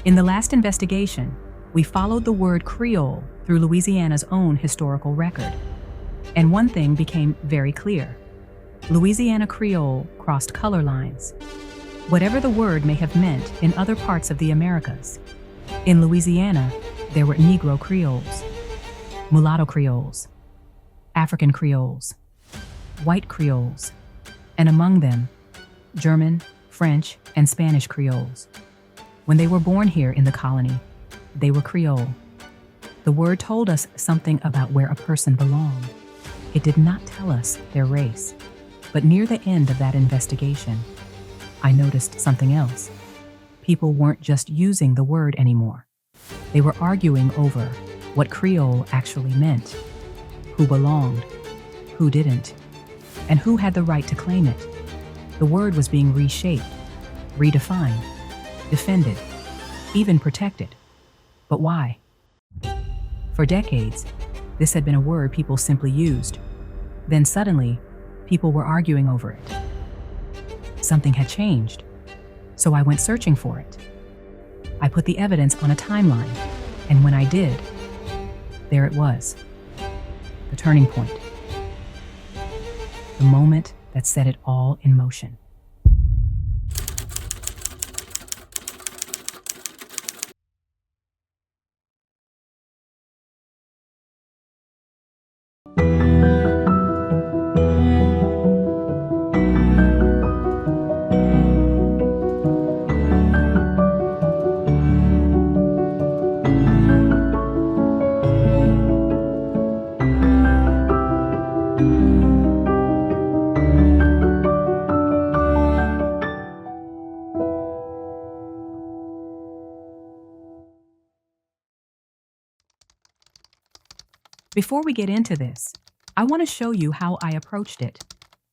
In the last investigation, we followed the word Creole through Louisiana's own historical record. And one thing became very clear. Louisiana Creole crossed color lines. Whatever the word may have meant in other parts of the Americas, in Louisiana, there were Negro Creoles, Mulatto Creoles, African Creoles, white Creoles, and among them, German, French, and Spanish Creoles. When they were born here in the colony, they were Creole. The word told us something about where a person belonged. It did not tell us their race. But near the end of that investigation, I noticed something else. People weren't just using the word anymore. They were arguing over what Creole actually meant, who belonged, who didn't, and who had the right to claim it. The word was being reshaped, redefined, defended, even protected. But why? For decades, this had been a word people simply used. Then suddenly, people were arguing over it. Something had changed, so I went searching for it. I put the evidence on a timeline, and when I did, there it was. The turning point. The moment that set it all in motion. Before we get into this, I want to show you how I approached it.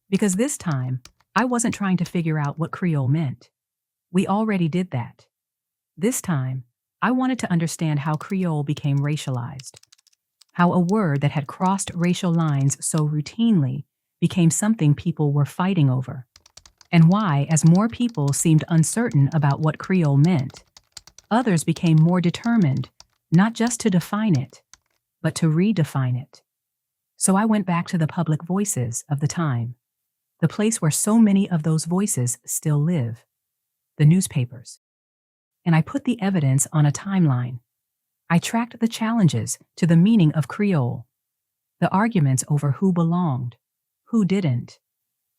Because this time, I wasn't trying to figure out what Creole meant. We already did that. This time, I wanted to understand how Creole became racialized. How a word that had crossed racial lines so routinely became something people were fighting over. And why, as more people seemed uncertain about what Creole meant, others became more determined, not just to define it, but to redefine it. So I went back to the public voices of the time, the place where so many of those voices still live, the newspapers. And I put the evidence on a timeline. I tracked the challenges to the meaning of Creole, the arguments over who belonged, who didn't,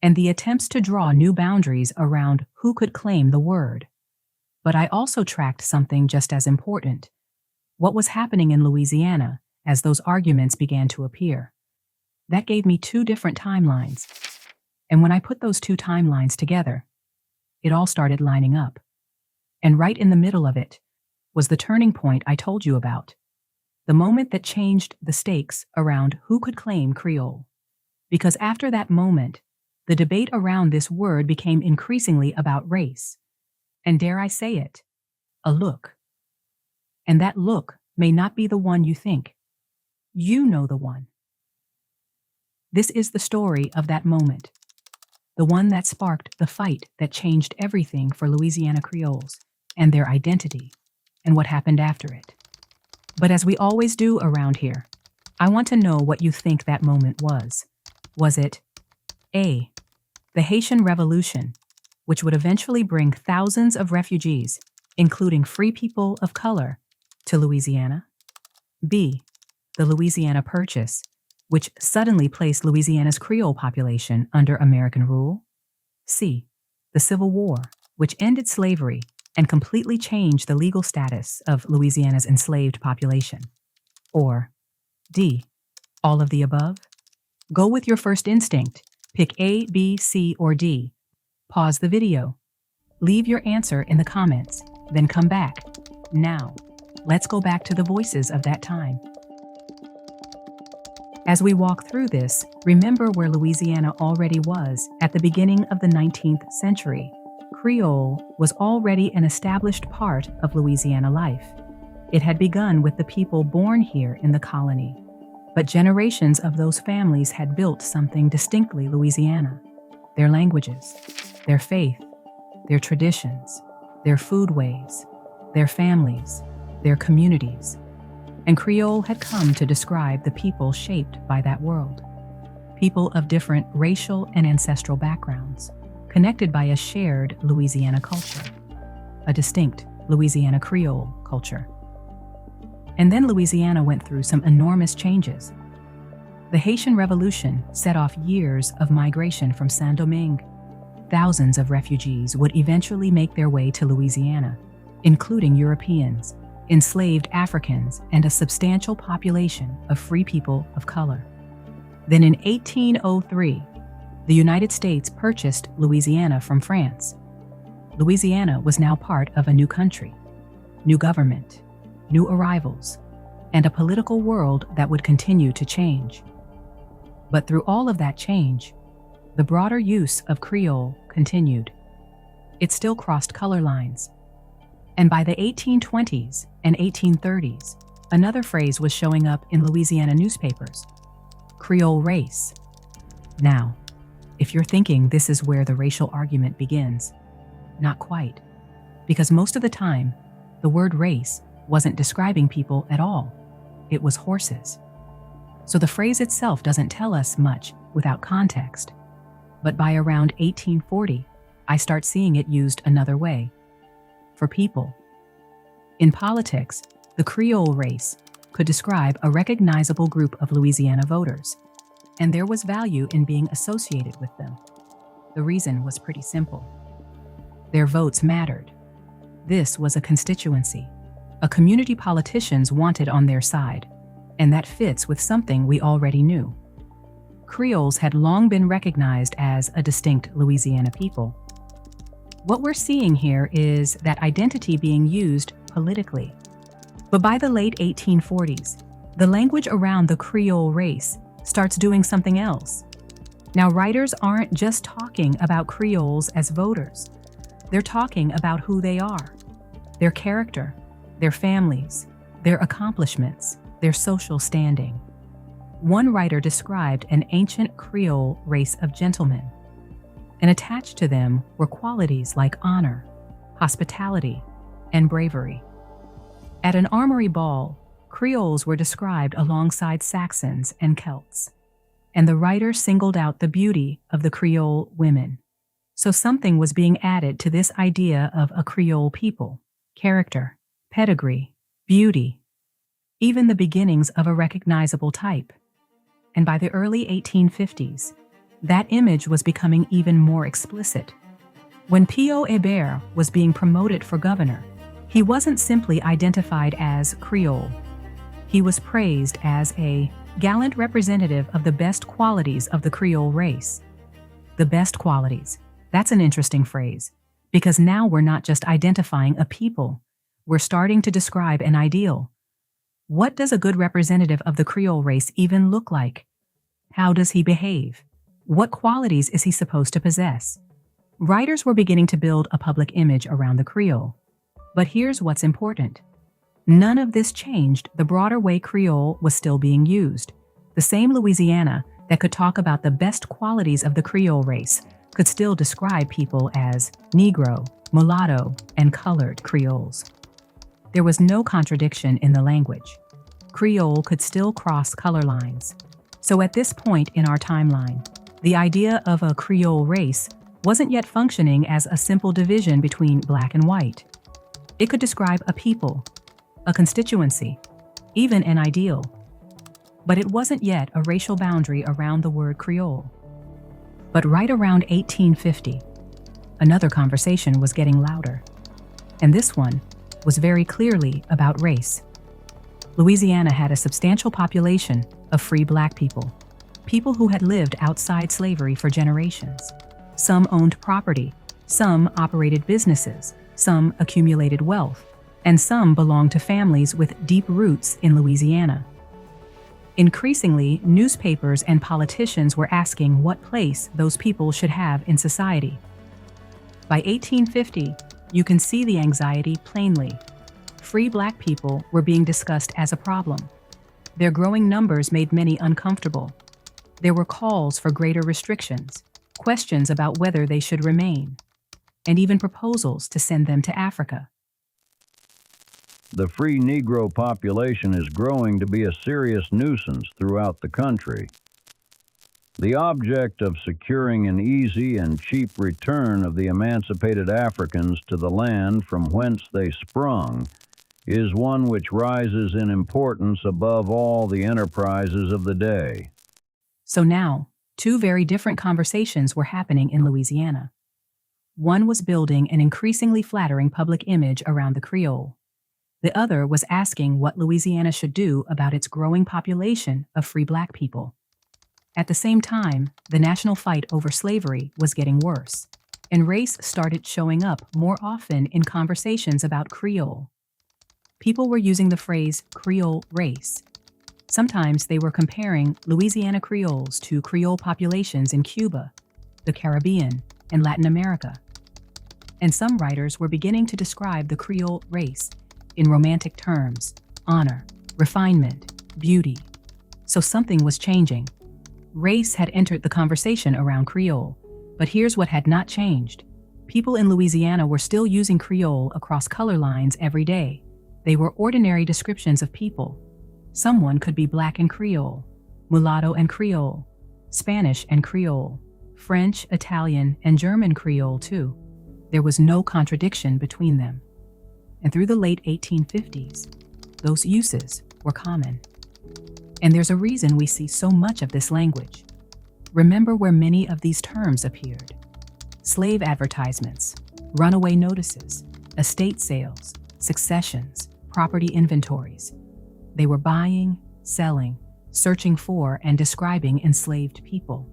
and the attempts to draw new boundaries around who could claim the word. But I also tracked something just as important, what was happening in Louisiana as those arguments began to appear. That gave me two different timelines. And when I put those two timelines together, it all started lining up. And right in the middle of it was the turning point I told you about, the moment that changed the stakes around who could claim Creole. Because after that moment, the debate around this word became increasingly about race. And dare I say it, a look. And that look may not be the one you think. You know the one. This is the story of that moment, the one that sparked the fight that changed everything for Louisiana Creoles and their identity and what happened after it. But as we always do around here, I want to know what you think that moment was. Was it A, the Haitian Revolution, which would eventually bring thousands of refugees, including free people of color, to Louisiana? B, the Louisiana Purchase, which suddenly placed Louisiana's Creole population under American rule? C, the Civil War, which ended slavery and completely changed the legal status of Louisiana's enslaved population? Or D, all of the above? Go with your first instinct. Pick A, B, C, or D. Pause the video. Leave your answer in the comments, then come back. Now, let's go back to the voices of that time. As we walk through this, remember where Louisiana already was at the beginning of the 19th century. Creole was already an established part of Louisiana life. It had begun with the people born here in the colony, but generations of those families had built something distinctly Louisiana: their languages, their faith, their traditions, their foodways, their families, their communities, and Creole had come to describe the people shaped by that world. People of different racial and ancestral backgrounds, connected by a shared Louisiana culture, a distinct Louisiana Creole culture. And then Louisiana went through some enormous changes. The Haitian Revolution set off years of migration from Saint-Domingue. Thousands of refugees would eventually make their way to Louisiana, including Europeans, enslaved Africans, and a substantial population of free people of color. Then in 1803, the United States purchased Louisiana from France. Louisiana was now part of a new country, new government, new arrivals, and a political world that would continue to change. But through all of that change, the broader use of Creole continued. It still crossed color lines. And by the 1820s and 1830s, another phrase was showing up in Louisiana newspapers: Creole race. Now, if you're thinking this is where the racial argument begins, not quite. Because most of the time, the word race wasn't describing people at all. It was horses. So the phrase itself doesn't tell us much without context. But by around 1840, I start seeing it used another way: for people. In politics, the Creole race could describe a recognizable group of Louisiana voters, and there was value in being associated with them. The reason was pretty simple. Their votes mattered. This was a constituency, a community politicians wanted on their side, and that fits with something we already knew. Creoles had long been recognized as a distinct Louisiana people. What we're seeing here is that identity being used politically. But by the late 1840s, the language around the Creole race starts doing something else. Now, writers aren't just talking about Creoles as voters. They're talking about who they are, their character, their families, their accomplishments, their social standing. One writer described an ancient Creole race of gentlemen, and attached to them were qualities like honor, hospitality, and bravery. At an armory ball, Creoles were described alongside Saxons and Celts, and the writer singled out the beauty of the Creole women. So something was being added to this idea of a Creole people: character, pedigree, beauty, even the beginnings of a recognizable type. And by the early 1850s, that image was becoming even more explicit. When P.O. Hébert was being promoted for governor, he wasn't simply identified as Creole. He was praised as a gallant representative of the best qualities of the Creole race. The best qualities. That's an interesting phrase, because now we're not just identifying a people, we're starting to describe an ideal. What does a good representative of the Creole race even look like? How does he behave? What qualities is he supposed to possess? Writers were beginning to build a public image around the Creole. But here's what's important. None of this changed the broader way Creole was still being used. The same Louisiana that could talk about the best qualities of the Creole race could still describe people as Negro, Mulatto, and colored Creoles. There was no contradiction in the language. Creole could still cross color lines. So at this point in our timeline, the idea of a Creole race wasn't yet functioning as a simple division between black and white. It could describe a people, a constituency, even an ideal. But it wasn't yet a racial boundary around the word Creole. But right around 1850, another conversation was getting louder. And this one was very clearly about race. Louisiana had a substantial population of free black people, people who had lived outside slavery for generations. Some owned property, some operated businesses, some accumulated wealth, and some belonged to families with deep roots in Louisiana. Increasingly, newspapers and politicians were asking what place those people should have in society. By 1850, you can see the anxiety plainly. Free black people were being discussed as a problem. Their growing numbers made many uncomfortable. There were calls for greater restrictions, questions about whether they should remain, and even proposals to send them to Africa. the free Negro population is growing to be a serious nuisance throughout the country. The object of securing an easy and cheap return of the emancipated Africans to the land from whence they sprung is one which rises in importance above all the enterprises of the day. So now, two very different conversations were happening in Louisiana. One was building an increasingly flattering public image around the Creole. The other was asking what Louisiana should do about its growing population of free black people. At the same time, the national fight over slavery was getting worse, and race started showing up more often in conversations about Creole. People were using the phrase Creole race. Sometimes they were comparing Louisiana Creoles to Creole populations in Cuba, the Caribbean, and Latin America. And some writers were beginning to describe the Creole race in romantic terms: honor, refinement, beauty. So something was changing. Race had entered the conversation around Creole, but here's what had not changed. People in Louisiana were still using Creole across color lines every day. They were ordinary descriptions of people. Someone could be black and Creole, mulatto and Creole, Spanish and Creole, French, Italian, and German Creole too. There was no contradiction between them. And through the late 1850s, those uses were common. And there's a reason we see so much of this language. Remember where many of these terms appeared: slave advertisements, runaway notices, estate sales, successions, property inventories. They were buying, selling, searching for, and describing enslaved people.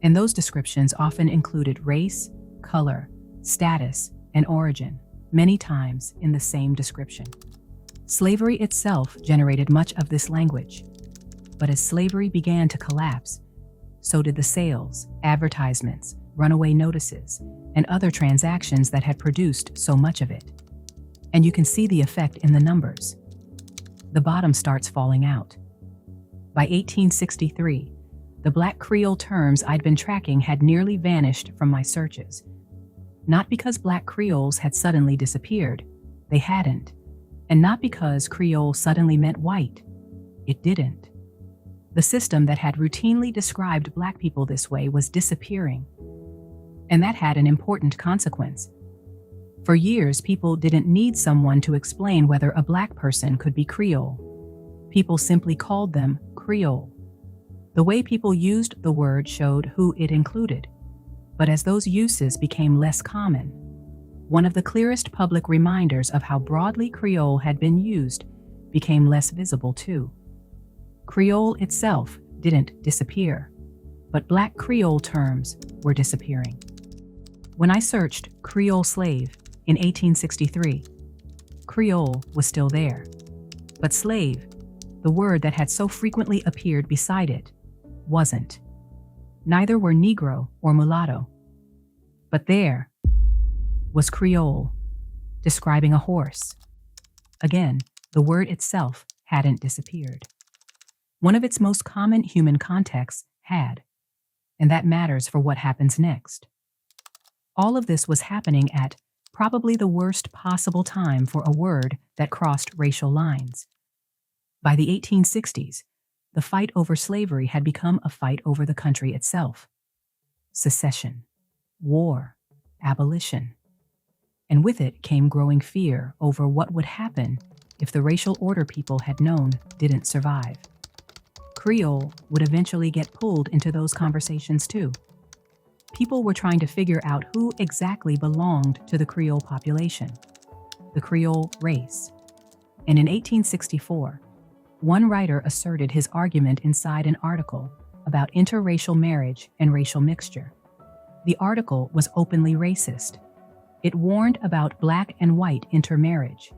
And those descriptions often included race, color, status, and origin, many times in the same description. Slavery itself generated much of this language. But as slavery began to collapse, so did the sales, advertisements, runaway notices, and other transactions that had produced so much of it. And you can see the effect in the numbers. The bottom starts falling out. By 1863, the Black Creole terms I'd been tracking had nearly vanished from my searches. Not because Black Creoles had suddenly disappeared. They hadn't. And not because Creole suddenly meant white. It didn't. The system that had routinely described Black people this way was disappearing. And that had an important consequence. For years, people didn't need someone to explain whether a Black person could be Creole. People simply called them Creole. The way people used the word showed who it included. But as those uses became less common, one of the clearest public reminders of how broadly Creole had been used became less visible too. Creole itself didn't disappear, but Black Creole terms were disappearing. When I searched Creole slave in 1863, Creole was still there, but slave, the word that had so frequently appeared beside it, wasn't. Neither were Negro or mulatto. But there was Creole, describing a horse. Again, the word itself hadn't disappeared. One of its most common human contexts had, and that matters for what happens next. All of this was happening at probably the worst possible time for a word that crossed racial lines. By the 1860s, the fight over slavery had become a fight over the country itself. Secession, war, abolition. And with it came growing fear over what would happen if the racial order people had known didn't survive. Creole would eventually get pulled into those conversations too. People were trying to figure out who exactly belonged to the Creole population, the Creole race. And in 1864, one writer asserted his argument inside an article about interracial marriage and racial mixture. The article was openly racist. It warned about Black and white intermarriage,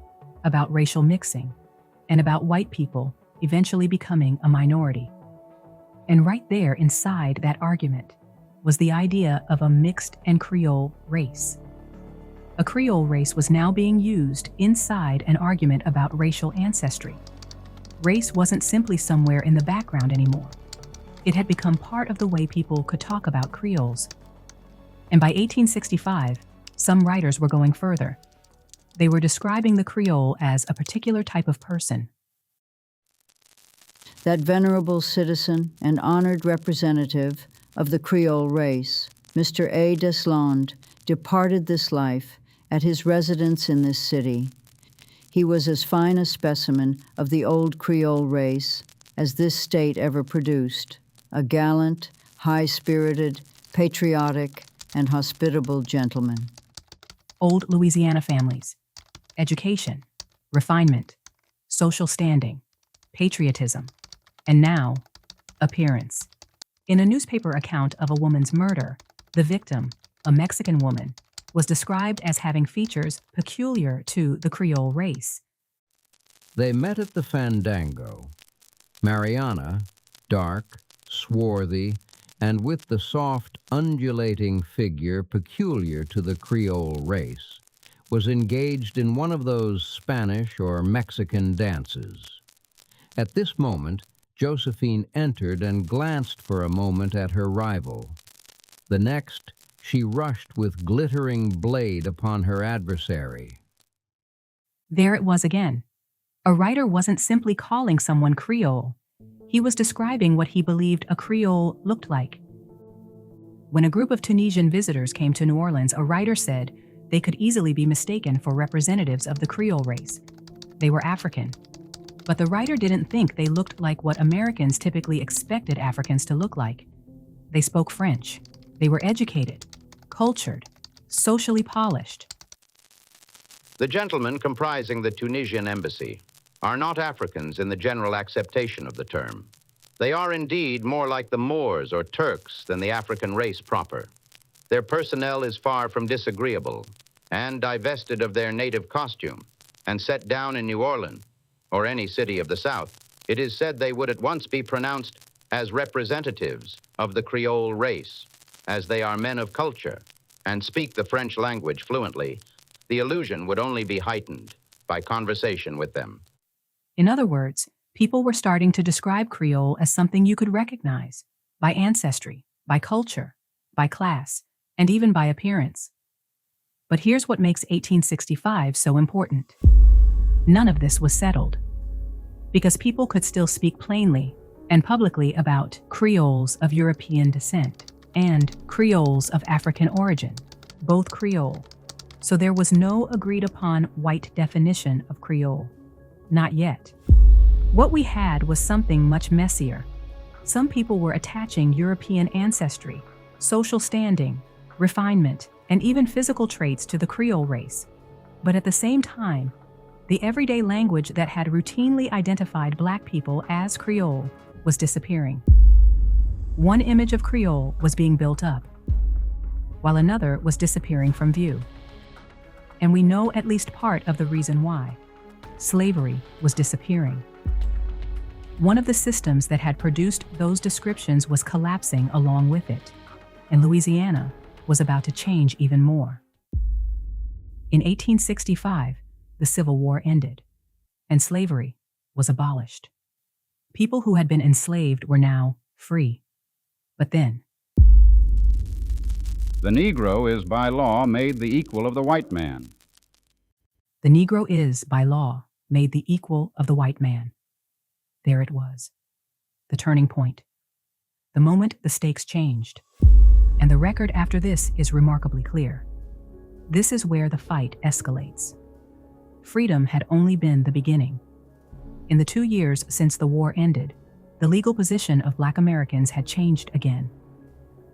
about racial mixing, and about white people eventually becoming a minority. And right there inside that argument was the idea of a mixed and Creole race. A Creole race was now being used inside an argument about racial ancestry. Race wasn't simply somewhere in the background anymore. It had become part of the way people could talk about Creoles. And by 1865, some writers were going further. They were describing the Creole as a particular type of person. That venerable citizen and honored representative of the Creole race, Mr. A. Deslandes, departed this life at his residence in this city. He was as fine a specimen of the old Creole race as this state ever produced, a gallant, high-spirited, patriotic, and hospitable gentleman. Old Louisiana families, education, refinement, social standing, patriotism, and now, appearance. In a newspaper account of a woman's murder, the victim, a Mexican woman, was described as having features peculiar to the Creole race. They met at the Fandango. Mariana, dark, swarthy, and with the soft, undulating figure peculiar to the Creole race, was engaged in one of those Spanish or Mexican dances. At this moment, Josephine entered and glanced for a moment at her rival. The next, she rushed with glittering blade upon her adversary. There it was again. A writer wasn't simply calling someone Creole. He was describing what he believed a Creole looked like. When a group of Tunisian visitors came to New Orleans, a writer said they could easily be mistaken for representatives of the Creole race. They were African. But the writer didn't think they looked like what Americans typically expected Africans to look like. They spoke French. They were educated, cultured, socially polished. The gentlemen comprising the Tunisian embassy are not Africans in the general acceptation of the term. They are indeed more like the Moors or Turks than the African race proper. Their personnel is far from disagreeable and divested of their native costume and set down in New Orleans or any city of the South. It is said they would at once be pronounced as representatives of the Creole race, as they are men of culture and speak the French language fluently. The illusion would only be heightened by conversation with them. In other words, people were starting to describe Creole as something you could recognize by ancestry, by culture, by class, and even by appearance. But here's what makes 1865 so important. None of this was settled, because people could still speak plainly and publicly about Creoles of European descent and Creoles of African origin, both Creole. So there was no agreed-upon white definition of Creole. Not yet. What we had was something much messier. Some people were attaching European ancestry, social standing, refinement, and even physical traits to the Creole race. But at the same time, the everyday language that had routinely identified Black people as Creole was disappearing. One image of Creole was being built up, while another was disappearing from view. And we know at least part of the reason why. Slavery was disappearing. One of the systems that had produced those descriptions was collapsing along with it, and Louisiana was about to change even more. In 1865, the Civil War ended, and slavery was abolished. People who had been enslaved were now free. But then, the Negro is by law made the equal of the white man. the Negro is, by law, made the equal of the white man. There it was, the turning point, the moment the stakes changed. And the record after this is remarkably clear. This is where the fight escalates. Freedom had only been the beginning. In the 2 years since the war ended, the legal position of Black Americans had changed again.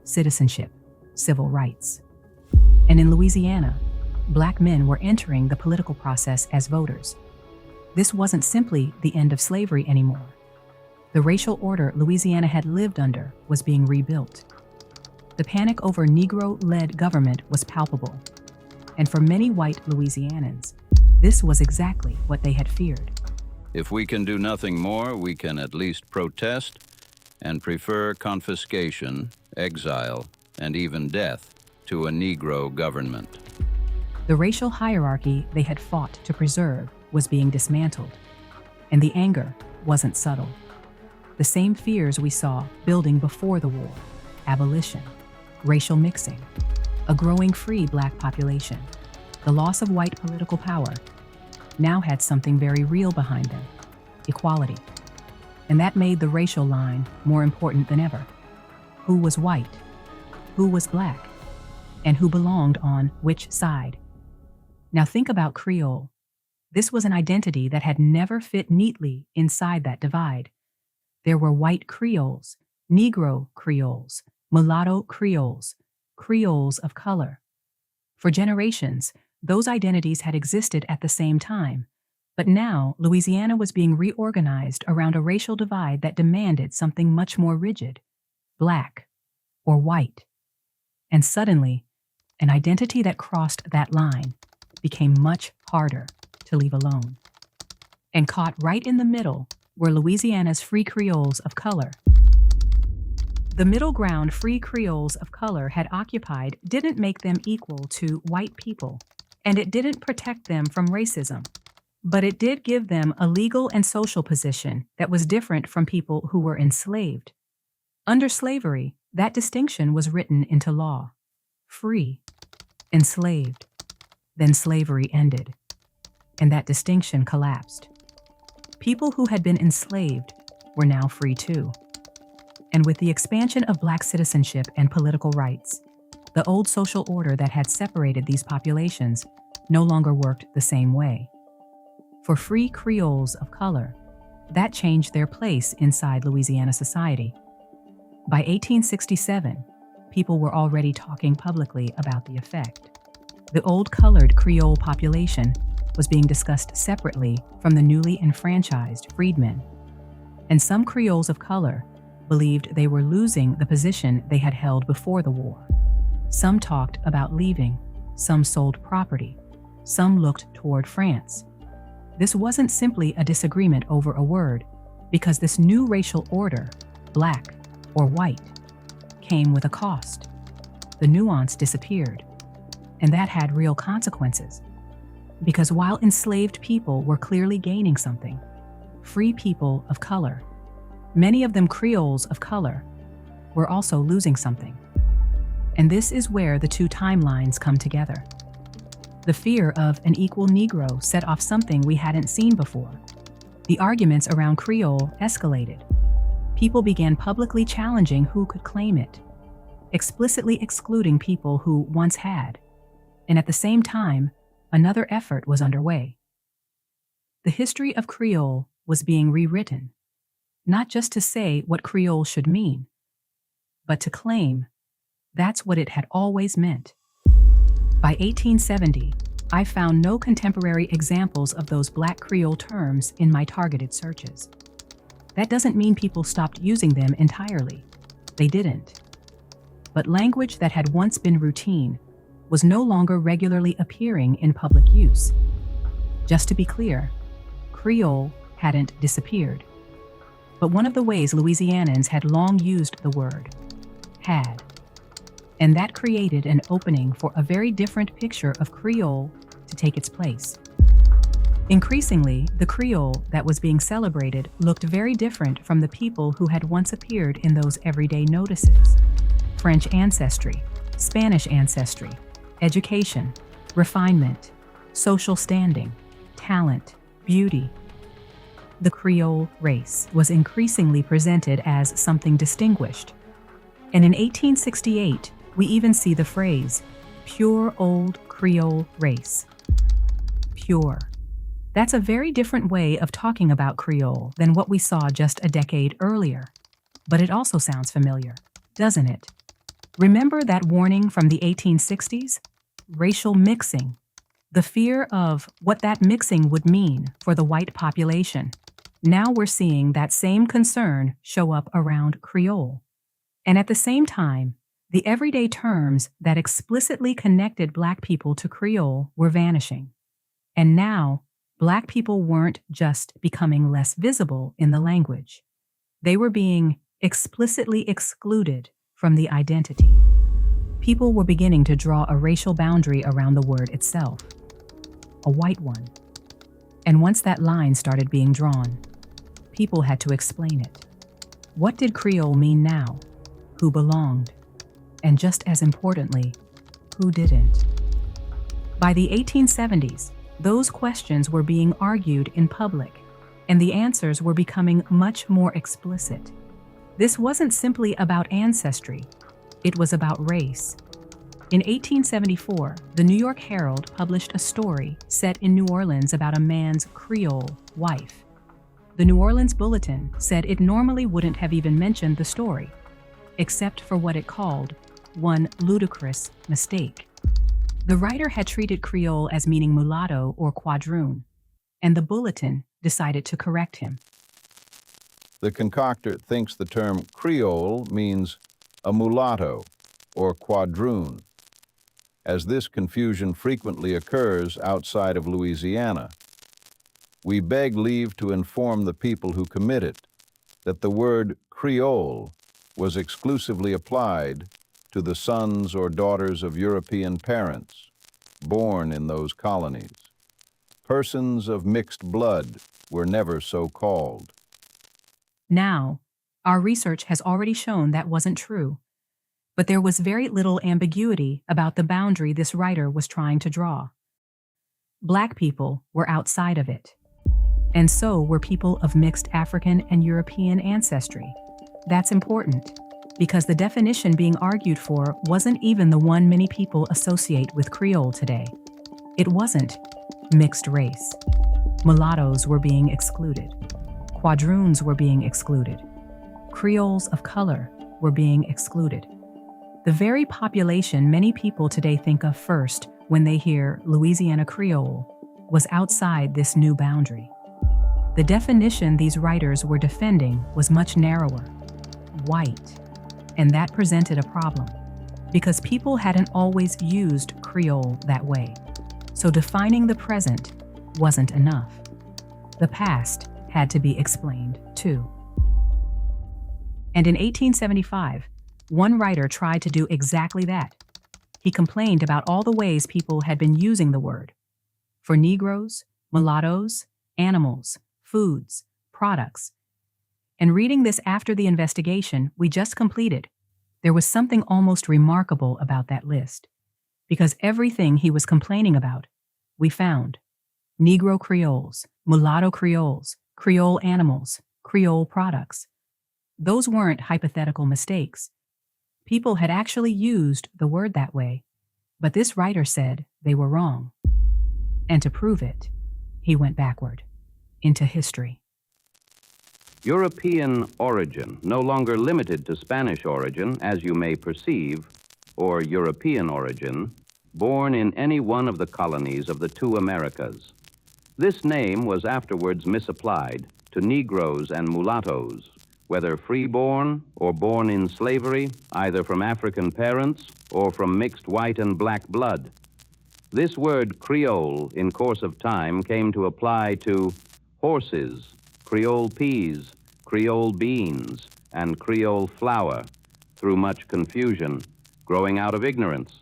Citizenship, civil rights. And in Louisiana, Black men were entering the political process as voters. This wasn't simply the end of slavery anymore. The racial order Louisiana had lived under was being rebuilt. The panic over Negro-led government was palpable. And for many white Louisianans, this was exactly what they had feared. If we can do nothing more, we can at least protest and prefer confiscation, exile, and even death to a Negro government. The racial hierarchy they had fought to preserve was being dismantled, and the anger wasn't subtle. The same fears we saw building before the war: abolition, racial mixing, a growing free Black population. the loss of white political power, now had something very real behind them: equality. And that made the racial line more important than ever. Who was white? Who was black? And who belonged on which side? Now think about Creole. This was an identity that had never fit neatly inside that divide. There were white Creoles, Negro Creoles, Mulatto Creoles, Creoles of color. For generations, those identities had existed at the same time, but now Louisiana was being reorganized around a racial divide that demanded something much more rigid: black or white. And suddenly, an identity that crossed that line became much harder to leave alone. And caught right in the middle were Louisiana's free Creoles of color. The middle ground free Creoles of color had occupied didn't make them equal to white people, and it didn't protect them from racism, but it did give them a legal and social position that was different from people who were enslaved. Under slavery, that distinction was written into law: free, enslaved. Then slavery ended, and that distinction collapsed. People who had been enslaved were now free too. And with the expansion of black citizenship and political rights, the old social order that had separated these populations no longer worked the same way. For free Creoles of color, that changed their place inside Louisiana society. By 1867, people were already talking publicly about the effect. The old colored Creole population was being discussed separately from the newly enfranchised freedmen. And some Creoles of color believed they were losing the position they had held before the war. Some talked about leaving, some sold property, some looked toward France. This wasn't simply a disagreement over a word, because this new racial order, black or white, came with a cost. The nuance disappeared, and that had real consequences. Because while enslaved people were clearly gaining something, free people of color, many of them Creoles of color, were also losing something. And this is where the two timelines come together. The fear of an equal Negro set off something we hadn't seen before. The arguments around Creole escalated. People began publicly challenging who could claim it, explicitly excluding people who once had. And at the same time, another effort was underway. The history of Creole was being rewritten, not just to say what Creole should mean, but to claim that's what it had always meant. By 1870, I found no contemporary examples of those black Creole terms in my targeted searches. That doesn't mean people stopped using them entirely. They didn't. But language that had once been routine was no longer regularly appearing in public use. Just to be clear, Creole hadn't disappeared. But one of the ways Louisianans had long used the word had. And that created an opening for a very different picture of Creole to take its place. Increasingly, the Creole that was being celebrated looked very different from the people who had once appeared in those everyday notices: French ancestry, Spanish ancestry, education, refinement, social standing, talent, beauty. The Creole race was increasingly presented as something distinguished. And in 1868, we even see the phrase, pure old Creole race. Pure. That's a very different way of talking about Creole than what we saw just a decade earlier. But it also sounds familiar, doesn't it? Remember that warning from the 1860s? Racial mixing. The fear of what that mixing would mean for the white population. Now we're seeing that same concern show up around Creole. And at the same time, the everyday terms that explicitly connected Black people to Creole were vanishing. And now, Black people weren't just becoming less visible in the language. They were being explicitly excluded from the identity. People were beginning to draw a racial boundary around the word itself, a white one. And once that line started being drawn, people had to explain it. What did Creole mean now? Who belonged? And just as importantly, who didn't? By the 1870s, those questions were being argued in public, and the answers were becoming much more explicit. This wasn't simply about ancestry, it was about race. In 1874, the New York Herald published a story set in New Orleans about a man's Creole wife. The New Orleans Bulletin said it normally wouldn't have even mentioned the story, except for what it called one ludicrous mistake. The writer had treated Creole as meaning mulatto or quadroon, and the Bulletin decided to correct him. The concoctor thinks the term Creole means a mulatto or quadroon, as this confusion frequently occurs outside of Louisiana. We beg leave to inform the people who commit it that the word Creole was exclusively applied to the sons or daughters of European parents born in those colonies. Persons of mixed blood were never so called. Now, our research has already shown that wasn't true, but there was very little ambiguity about the boundary this writer was trying to draw. Black people were outside of it, and so were people of mixed African and European ancestry. That's important, because the definition being argued for wasn't even the one many people associate with Creole today. It wasn't mixed race. Mulattoes were being excluded. Quadroons were being excluded. Creoles of color were being excluded. The very population many people today think of first when they hear Louisiana Creole was outside this new boundary. The definition these writers were defending was much narrower, white, and that presented a problem because people hadn't always used Creole that way. So defining the present wasn't enough. The past had to be explained too. And in 1875, one writer tried to do exactly that. He complained about all the ways people had been using the word for Negroes, mulattoes, animals, foods, products. And reading this after the investigation we just completed, there was something almost remarkable about that list, because everything he was complaining about, we found. Negro Creoles, Mulatto Creoles, Creole animals, Creole products. Those weren't hypothetical mistakes. People had actually used the word that way, but this writer said they were wrong. And to prove it, he went backward into history. European origin, no longer limited to Spanish origin, as you may perceive, or European origin, born in any one of the colonies of the two Americas. This name was afterwards misapplied to Negroes and mulattoes, whether freeborn or born in slavery, either from African parents or from mixed white and black blood. This word Creole, in course of time, came to apply to horses, Creole peas, Creole beans, and Creole flour, through much confusion, growing out of ignorance.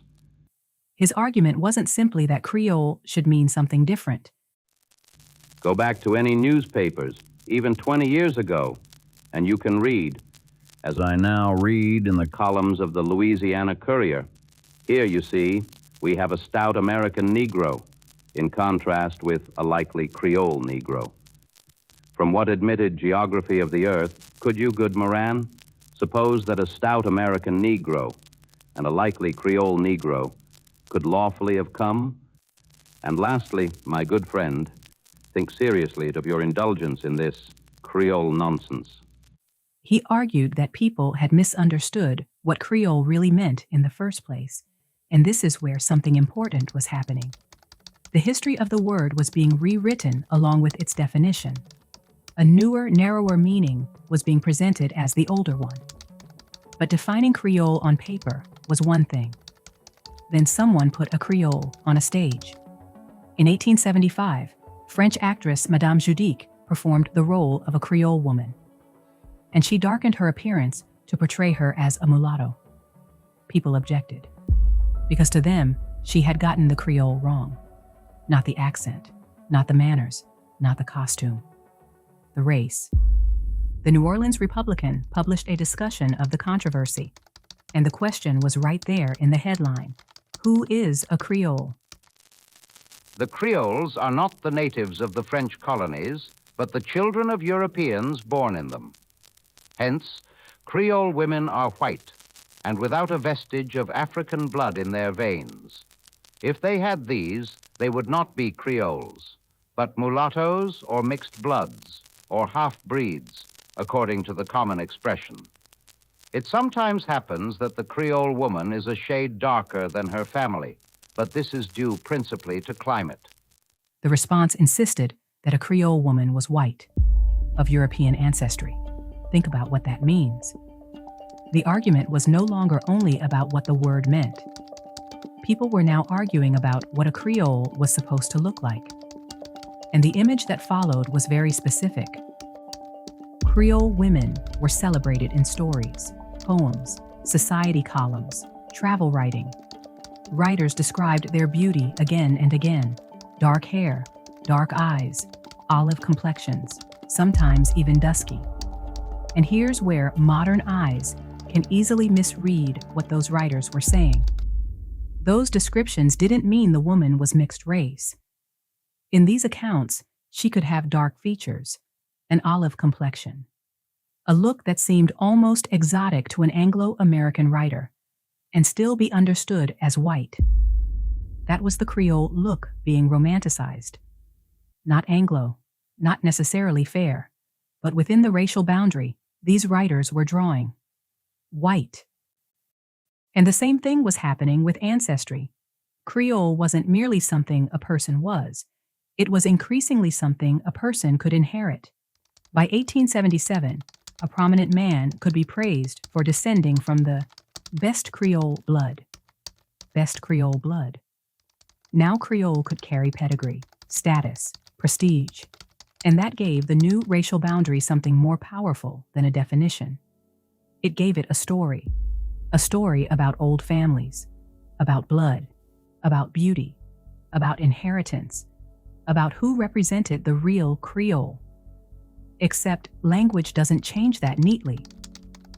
His argument wasn't simply that Creole should mean something different. Go back to any newspapers, even 20 years ago, and you can read, as I now read in the columns of the Louisiana Courier. Here, you see, we have a stout American Negro, in contrast with a likely Creole Negro. From what admitted geography of the earth, could you, good Moran, suppose that a stout American Negro and a likely Creole Negro could lawfully have come? And lastly, my good friend, think seriously of your indulgence in this Creole nonsense. He argued that people had misunderstood what Creole really meant in the first place, and this is where something important was happening. The history of the word was being rewritten along with its definition. A newer, narrower meaning was being presented as the older one. But defining Creole on paper was one thing. Then someone put a Creole on a stage. In 1875, French actress Madame Judique performed the role of a Creole woman, and she darkened her appearance to portray her as a mulatto. People objected, because to them, she had gotten the Creole wrong. Not the accent, not the manners, not the costume. The race. The New Orleans Republican published a discussion of the controversy, and the question was right there in the headline. Who is a Creole? The Creoles are not the natives of the French colonies, but the children of Europeans born in them. Hence, Creole women are white and without a vestige of African blood in their veins. If they had these, they would not be Creoles, but mulattoes or mixed bloods or half-breeds, according to the common expression. It sometimes happens that the Creole woman is a shade darker than her family, but this is due principally to climate. The response insisted that a Creole woman was white, of European ancestry. Think about what that means. The argument was no longer only about what the word meant. People were now arguing about what a Creole was supposed to look like. And the image that followed was very specific. Creole women were celebrated in stories, poems, society columns, travel writing. Writers described their beauty again and again: dark hair, dark eyes, olive complexions, sometimes even dusky. And here's where modern eyes can easily misread what those writers were saying. Those descriptions didn't mean the woman was mixed race. In these accounts, she could have dark features, an olive complexion, a look that seemed almost exotic to an Anglo-American writer, and still be understood as white. That was the Creole look being romanticized. Not Anglo, not necessarily fair, but within the racial boundary, these writers were drawing. White. And the same thing was happening with ancestry. Creole wasn't merely something a person was. It was increasingly something a person could inherit. By 1877, a prominent man could be praised for descending from the best Creole blood. Best Creole blood. Now Creole could carry pedigree, status, prestige, and that gave the new racial boundary something more powerful than a definition. It gave it a story about old families, about blood, about beauty, about inheritance, about who represented the real Creole. Except language doesn't change that neatly,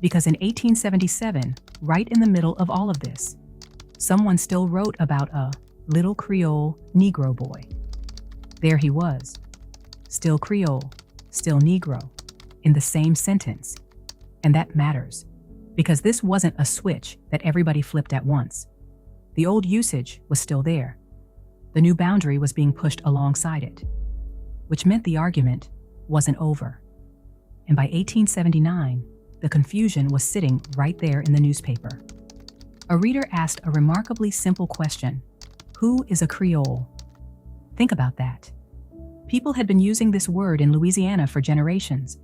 because in 1877, right in the middle of all of this, someone still wrote about a little Creole Negro boy. There he was, still Creole, still Negro, in the same sentence. And that matters, because this wasn't a switch that everybody flipped at once. The old usage was still there. The new boundary was being pushed alongside it, which meant the argument wasn't over. And by 1879, the confusion was sitting right there in the newspaper. A reader asked a remarkably simple question: who is a Creole? Think about that. People had been using this word in Louisiana for generations,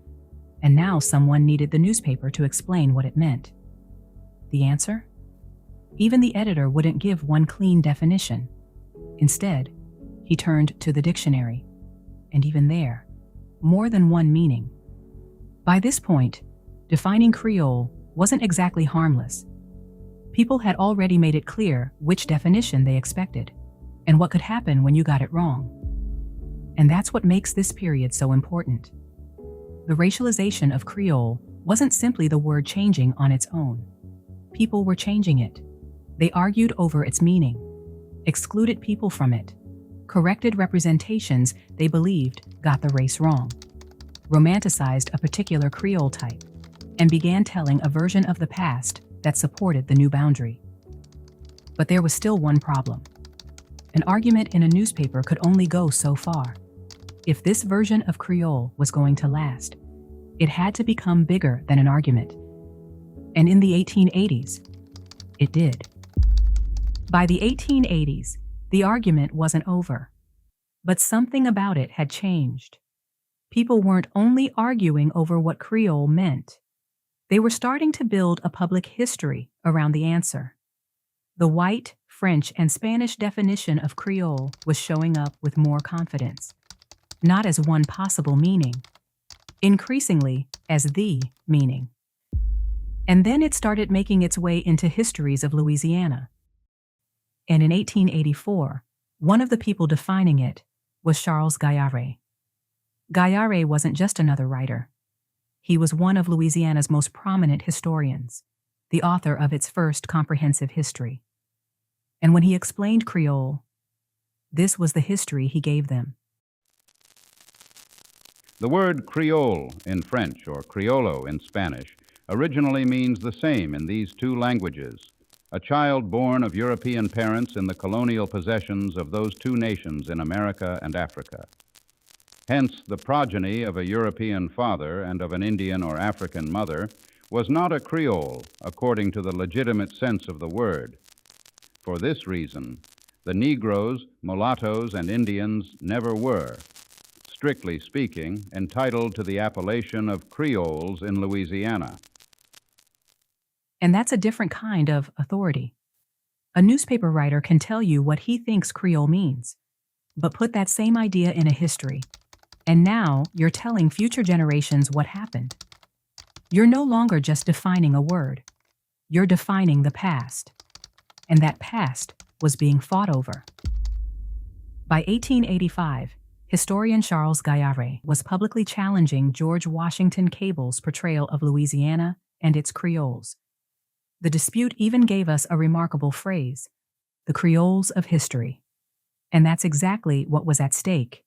and now someone needed the newspaper to explain what it meant. The answer? Even the editor wouldn't give one clean definition. Instead, he turned to the dictionary, and even there, more than one meaning. By this point, defining Creole wasn't exactly harmless. People had already made it clear which definition they expected, and what could happen when you got it wrong. And that's what makes this period so important. The racialization of Creole wasn't simply the word changing on its own. People were changing it. They argued over its meaning, excluded people from it, corrected representations they believed got the race wrong, romanticized a particular Creole type, and began telling a version of the past that supported the new boundary. But there was still one problem. An argument in a newspaper could only go so far. If this version of Creole was going to last, it had to become bigger than an argument. And in the 1880s, it did. By the 1880s, the argument wasn't over, but something about it had changed. People weren't only arguing over what Creole meant. They were starting to build a public history around the answer. The white, French, and Spanish definition of Creole was showing up with more confidence, not as one possible meaning, increasingly as the meaning. And then it started making its way into histories of Louisiana. And in 1884, one of the people defining it was Charles Gaillard. Gaillard wasn't just another writer. He was one of Louisiana's most prominent historians, the author of its first comprehensive history. And when he explained Creole, This was the history he gave them. The word Creole in French or Criollo in Spanish originally means the same in these two languages, a child born of European parents in the colonial possessions of those two nations in America and Africa. Hence, the progeny of a European father and of an Indian or African mother was not a Creole according to the legitimate sense of the word. For this reason, the Negroes, mulattoes, and Indians never were, strictly speaking, entitled to the appellation of Creoles in Louisiana. And that's a different kind of authority. A newspaper writer can tell you what he thinks Creole means, but put that same idea in a history. And now you're telling future generations what happened. You're no longer just defining a word. You're defining the past. And that past was being fought over. By 1885, historian Charles Gayarre was publicly challenging George Washington Cable's portrayal of Louisiana and its Creoles. The dispute even gave us a remarkable phrase, the Creoles of history. And that's exactly what was at stake.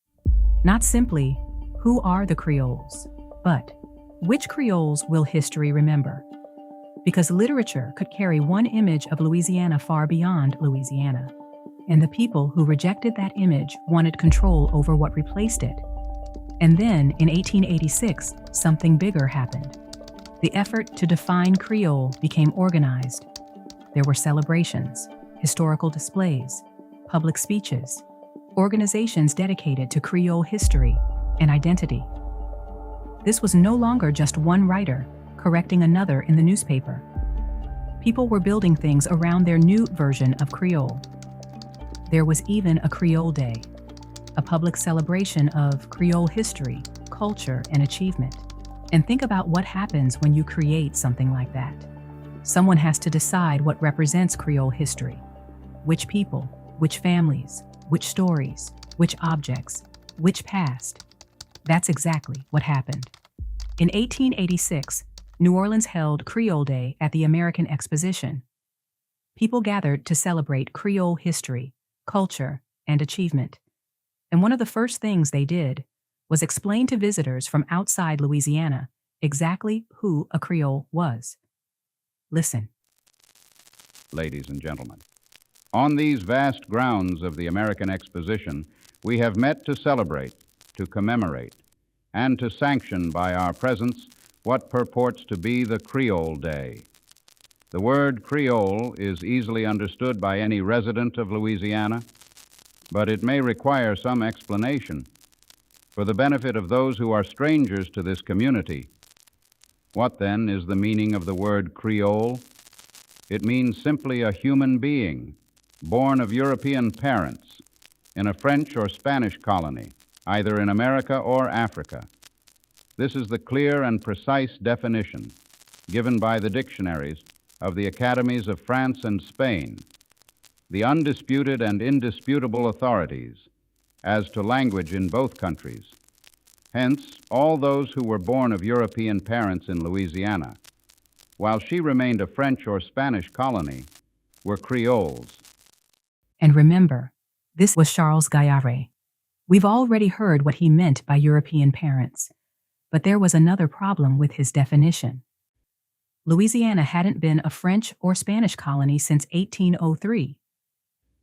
Not simply, who are the Creoles, but which Creoles will history remember? Because literature could carry one image of Louisiana far beyond Louisiana. And the people who rejected that image wanted control over what replaced it. And then, in 1886, something bigger happened. The effort to define Creole became organized. There were celebrations, historical displays, public speeches, organizations dedicated to Creole history and identity. This was no longer just one writer correcting another in the newspaper. People were building things around their new version of Creole. There was even a Creole Day, a public celebration of Creole history, culture, and achievement. And think about what happens when you create something like that. Someone has to decide what represents Creole history. Which people, which families, which stories, which objects, which past. That's exactly what happened. In 1886, New Orleans held Creole Day at the American Exposition. People gathered to celebrate Creole history, culture, and achievement. And one of the first things they did was explain to visitors from outside Louisiana exactly who a Creole was. Listen. Ladies and gentlemen, on these vast grounds of the American Exposition, we have met to celebrate, to commemorate, and to sanction by our presence what purports to be the Creole Day. The word Creole is easily understood by any resident of Louisiana, but it may require some explanation for the benefit of those who are strangers to this community. What then is the meaning of the word Creole? It means simply a human being, born of European parents, in a French or Spanish colony, either in America or Africa. This is the clear and precise definition given by the dictionaries of the academies of France and Spain, the undisputed and indisputable authorities as to language in both countries. Hence, all those who were born of European parents in Louisiana, while she remained a French or Spanish colony, were Creoles. And remember, this was Charles Gayarre. We've already heard what he meant by European parents, but there was another problem with his definition. Louisiana hadn't been a French or Spanish colony since 1803.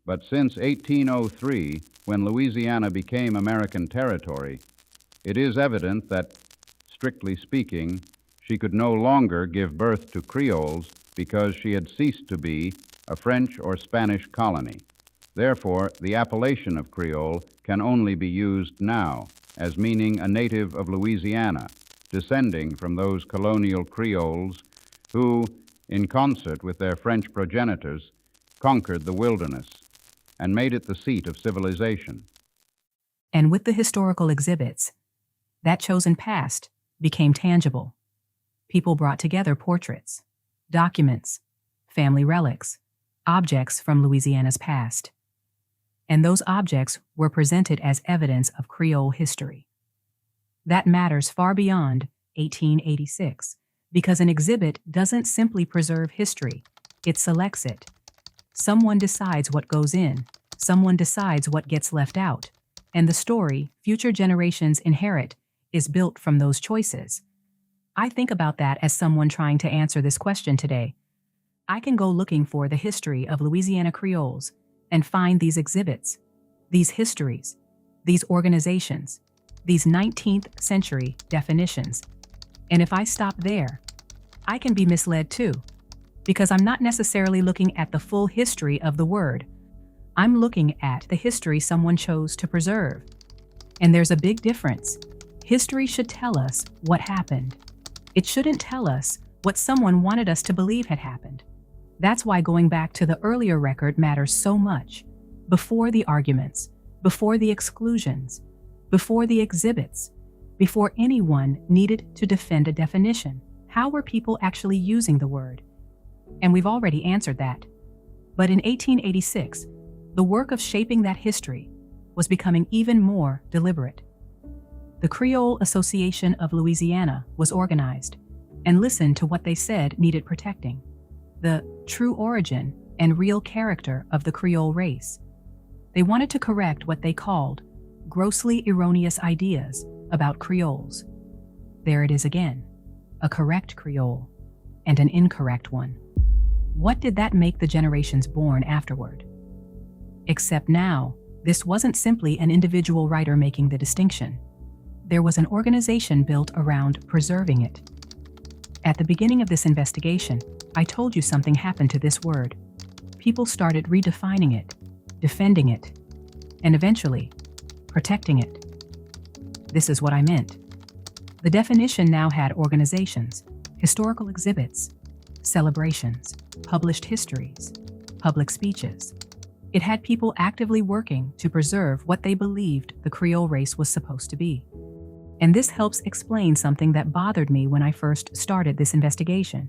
But since 1803, when Louisiana became American territory, it is evident that, strictly speaking, she could no longer give birth to Creoles because she had ceased to be a French or Spanish colony. Therefore, the appellation of Creole can only be used now as meaning a native of Louisiana, descending from those colonial Creoles who, in concert with their French progenitors, conquered the wilderness and made it the seat of civilization. And with the historical exhibits, that chosen past became tangible. People brought together portraits, documents, family relics, objects from Louisiana's past. And those objects were presented as evidence of Creole history. That matters far beyond 1886, because an exhibit doesn't simply preserve history, it selects it. Someone decides what goes in, someone decides what gets left out, and the story future generations inherit is built from those choices. I think about that as someone trying to answer this question today. I can go looking for the history of Louisiana Creoles and find these exhibits, these histories, these organizations, these 19th century definitions. And if I stop there, I can be misled too, because I'm not necessarily looking at the full history of the word. I'm looking at the history someone chose to preserve. And there's a big difference. History should tell us what happened. It shouldn't tell us what someone wanted us to believe had happened. That's why going back to the earlier record matters so much. Before the arguments, before the exclusions, before the exhibits, before anyone needed to defend a definition, how were people actually using the word? And we've already answered that. But in 1886, the work of shaping that history was becoming even more deliberate. The Creole Association of Louisiana was organized and listened to what they said needed protecting: the true origin and real character of the Creole race. They wanted to correct what they called grossly erroneous ideas about Creoles. There it is again, a correct Creole and an incorrect one. What did that make the generations born afterward? Except now, this wasn't simply an individual writer making the distinction. There was an organization built around preserving it. At the beginning of this investigation, I told you something happened to this word. People started redefining it, defending it, and eventually, protecting it. This is what I meant. The definition now had organizations, historical exhibits, celebrations, published histories, public speeches. It had people actively working to preserve what they believed the Creole race was supposed to be. And this helps explain something that bothered me when I first started this investigation.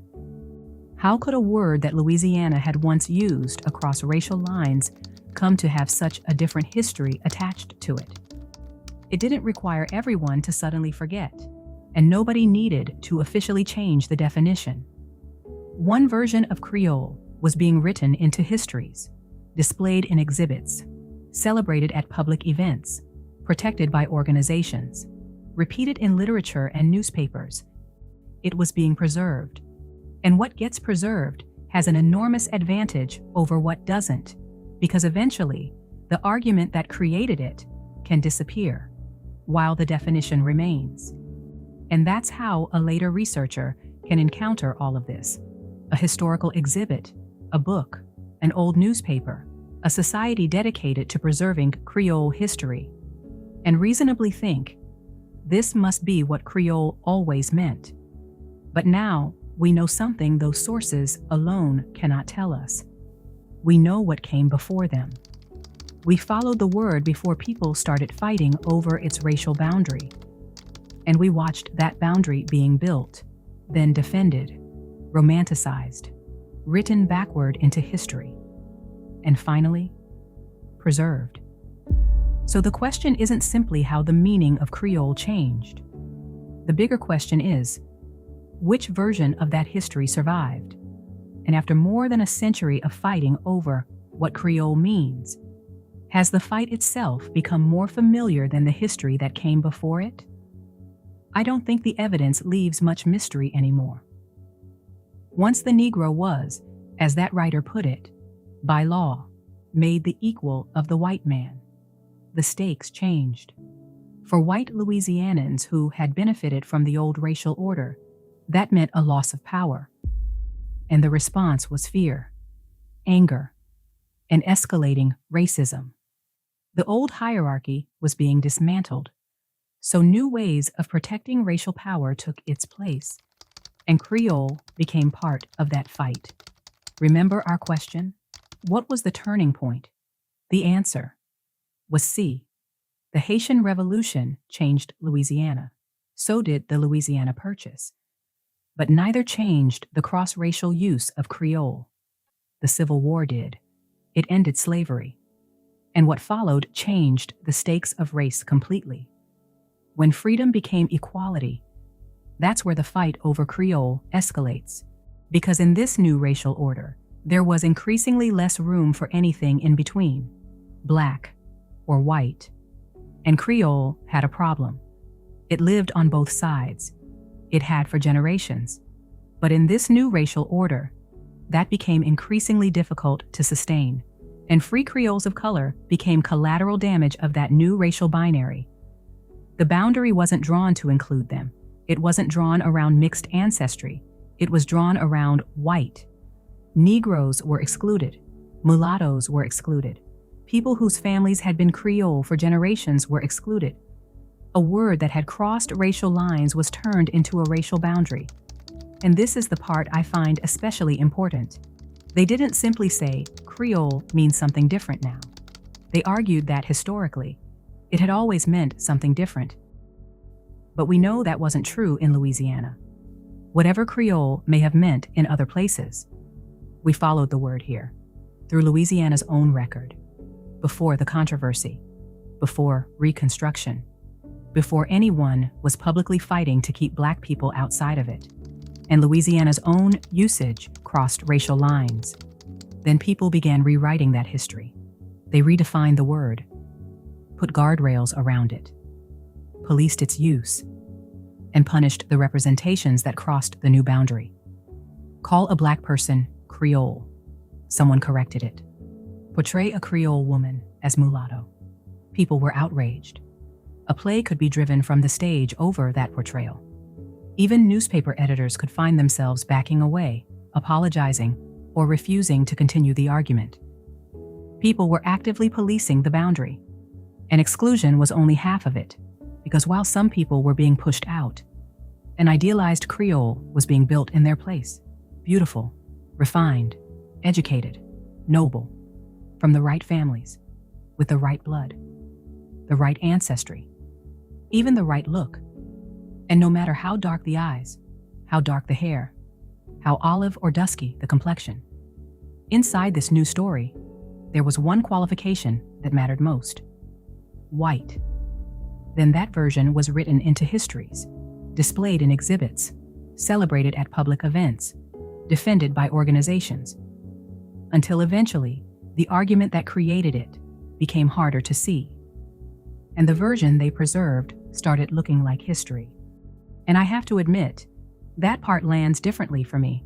How could a word that Louisiana had once used across racial lines come to have such a different history attached to it? It didn't require everyone to suddenly forget, and nobody needed to officially change the definition. One version of Creole was being written into histories, displayed in exhibits, celebrated at public events, protected by organizations, repeated in literature and newspapers. It was being preserved. And what gets preserved has an enormous advantage over what doesn't, because eventually, the argument that created it can disappear, while the definition remains. And that's how a later researcher can encounter all of this. A historical exhibit, a book, an old newspaper, a society dedicated to preserving Creole history, and reasonably think, this must be what Creole always meant. But now, we know something those sources alone cannot tell us. We know what came before them. We followed the word before people started fighting over its racial boundary. And we watched that boundary being built, then defended, romanticized, written backward into history, and finally, preserved. So the question isn't simply how the meaning of Creole changed. The bigger question is, which version of that history survived? And after more than a century of fighting over what Creole means, has the fight itself become more familiar than the history that came before it? I don't think the evidence leaves much mystery anymore. Once the Negro was, as that writer put it, by law, made the equal of the white man, the stakes changed. For white Louisianans who had benefited from the old racial order, that meant a loss of power. And the response was fear, anger, and escalating racism. The old hierarchy was being dismantled, so new ways of protecting racial power took its place, and Creole became part of that fight. Remember our question? What was the turning point? The answer was C. The Haitian Revolution changed Louisiana. So did the Louisiana Purchase. But neither changed the cross-racial use of Creole. The Civil War did. It ended slavery. And what followed changed the stakes of race completely. When freedom became equality, that's where the fight over Creole escalates. Because in this new racial order, there was increasingly less room for anything in between. black, or white. And Creole had a problem. It lived on both sides. It had for generations. But in this new racial order, that became increasingly difficult to sustain, and free Creoles of color became collateral damage of that new racial binary. The boundary wasn't drawn to include them. It wasn't drawn around mixed ancestry. It was drawn around white. Negroes were excluded. Mulattoes were excluded. People whose families had been Creole for generations were excluded. A word that had crossed racial lines was turned into a racial boundary. And this is the part I find especially important. They didn't simply say, Creole means something different now. They argued that historically, it had always meant something different. But we know that wasn't true in Louisiana. Whatever Creole may have meant in other places, we followed the word here, through Louisiana's own record, before the controversy, before Reconstruction, before anyone was publicly fighting to keep Black people outside of it, and Louisiana's own usage crossed racial lines. Then people began rewriting that history. They redefined the word, put guardrails around it, policed its use, and punished the representations that crossed the new boundary. Call a Black person Creole. Someone corrected it. Portray a Creole woman as mulatto. People were outraged. A play could be driven from the stage over that portrayal. Even newspaper editors could find themselves backing away, apologizing, or refusing to continue the argument. People were actively policing the boundary, and exclusion was only half of it, because while some people were being pushed out, an idealized Creole was being built in their place, beautiful, refined, educated, noble, from the right families, with the right blood, the right ancestry, even the right look. And no matter how dark the eyes, how dark the hair, how olive or dusky the complexion, inside this new story, there was one qualification that mattered most: white. Then that version was written into histories, displayed in exhibits, celebrated at public events, defended by organizations, until eventually the argument that created it became harder to see. And the version they preserved started looking like history. And I have to admit, that part lands differently for me,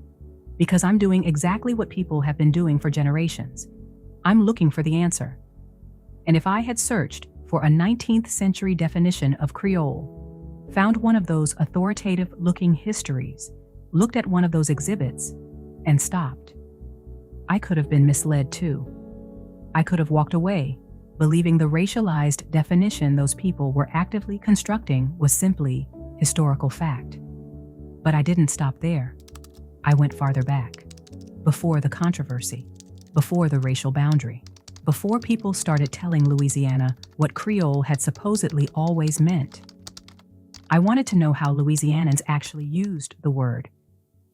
because I'm doing exactly what people have been doing for generations. I'm looking for the answer. And if I had searched for a 19th century definition of Creole, found one of those authoritative-looking histories, looked at one of those exhibits, and stopped, I could have been misled too. I could have walked away, believing the racialized definition those people were actively constructing was simply historical fact. But I didn't stop there. I went farther back, before the controversy, before the racial boundary, before people started telling Louisiana what Creole had supposedly always meant. I wanted to know how Louisianans actually used the word,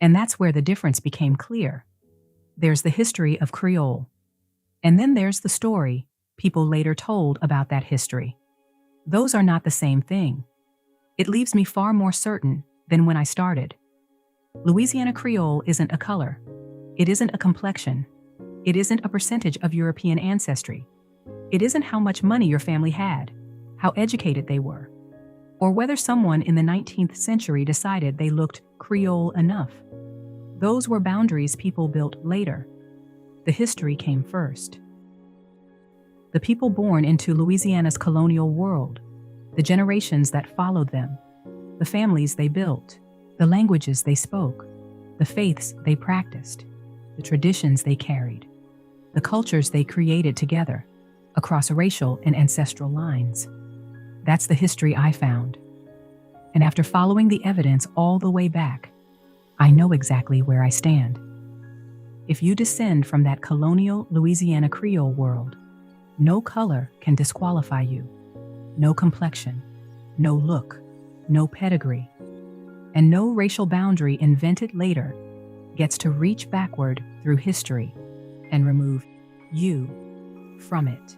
and that's where the difference became clear. There's the history of Creole, and then there's the story people later told about that history. Those are not the same thing. It leaves me far more certain than when I started. Louisiana Creole isn't a color. It isn't a complexion. It isn't a percentage of European ancestry. It isn't how much money your family had, how educated they were, or whether someone in the 19th century decided they looked Creole enough. Those were boundaries people built later. The history came first. The people born into Louisiana's colonial world, the generations that followed them, the families they built, the languages they spoke, the faiths they practiced, the traditions they carried, the cultures they created together across racial and ancestral lines. That's the history I found. And after following the evidence all the way back, I know exactly where I stand. If you descend from that colonial Louisiana Creole world, no color can disqualify you. No complexion, no look, no pedigree, and no racial boundary invented later gets to reach backward through history and remove you from it.